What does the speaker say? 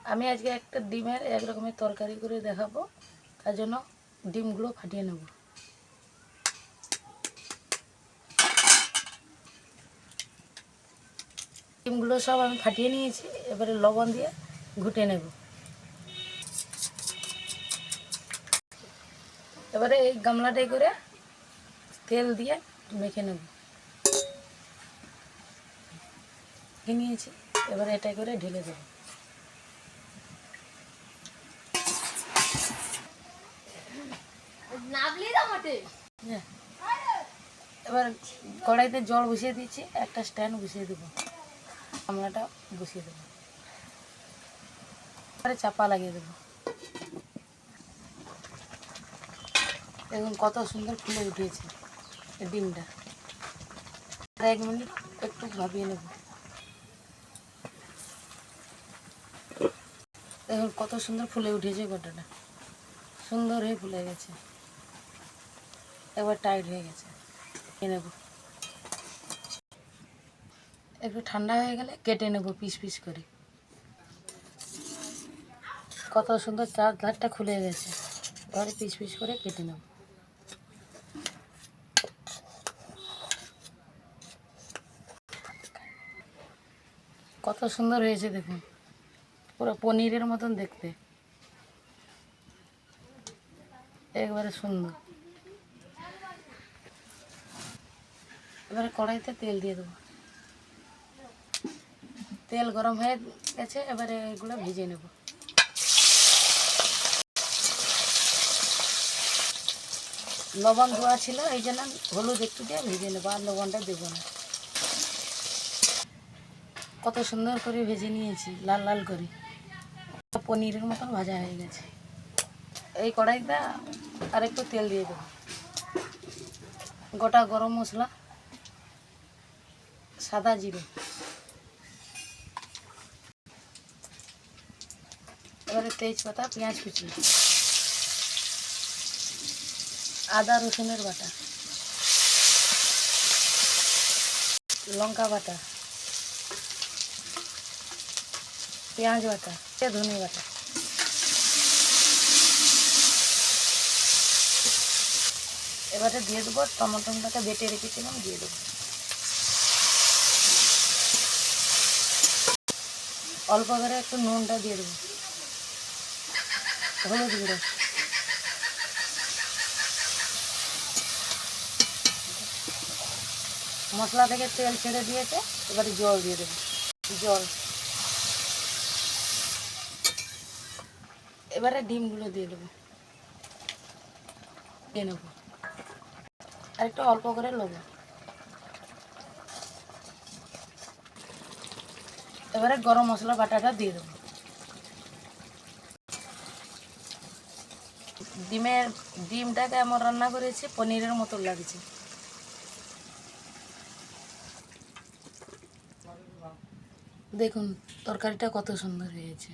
আমি আজকে একটা ডিমের এক রকমের তরকারি করে দেখাবো। তার জন্য ডিমগুলো ফাটিয়ে নেব। ডিমগুলো সব আমি ফাটিয়ে নিয়েছি। এবারে লবণ দিয়ে ঘুটে নেব। এবারে এই গামলাটাই করে তেল দিয়ে মেখে নেব। নিয়েছি, এবারে এটা করে ঢেলে দেব। এবার কড়াইতে জল বসিয়ে দিচ্ছি, একটা স্ট্যান্ড বসিয়ে দেবো, গামলাটা বসিয়ে দেবো, এবারে চাপা লাগিয়ে দেবো। দেখুন কত সুন্দর ফুলে উঠিয়েছে ডিমটা। আর 1 মিনিট একটু ভাবিয়ে নেব। দেখুন কত সুন্দর ফুলে উঠেছে, গোটাটা সুন্দর হয়ে ফুলে গেছে। এবার টাইট হয়ে গেছে, নেব। একটু ঠান্ডা হয়ে গেলে কেটে নেব পিস পিস করে। কত সুন্দর চার ধারটা খুলে গেছে, এবারে পিস পিস করে কেটে নেব। কত সুন্দর হয়েছে দেখুন, পুরো পনিরের মতন দেখতে, একবারে সুন্দর। এবারে কড়াইতে তেল দিয়ে দেবো। তেল গরম হয়ে গেছে, এবারে এগুলো ভেজে নেব। লবণ দেওয়া ছিল, এই জন্য হলুদ একটু দিয়ে ভেজে নেবো, আর লবণটা দেবো না। কত সুন্দর করে ভেজে নিয়েছি, লাল লাল করে, পনিরের মতন ভাজা হয়ে গেছে। এই কড়াইটা আর একটু তেল দিয়ে দেবো। গোটা গরম মশলা, সাদা জিরে, এবারে তেজপাতা, পেঁয়াজ কুচি, আদা রসুনের বাটা, লঙ্কা বাটা, পেঁয়াজ বাটা, ধনে বাটা। এবারে দিয়ে দেবো টমেটোটাকে বেটে রেখেছিলাম, দিয়ে দেবো। অল্প করে একটু নুনটা দিয়ে দেবো, হলুদ গুঁড়ো, মশলা থেকে তেল ছেড়ে দিয়েছে, এবারে জল দিয়ে দেবো। জল, এবারে ডিমগুলো দিয়ে দেবো, দিয়ে নেবো, আর একটু অল্প করে লবণ। এবারে গরম মশলা বাটাটা দিয়ে দেবো। ডিমটাকে আমার রান্না করেছি, পনিরের মতো লাগছে। দেখুন তরকারিটা কত সুন্দর হয়েছে।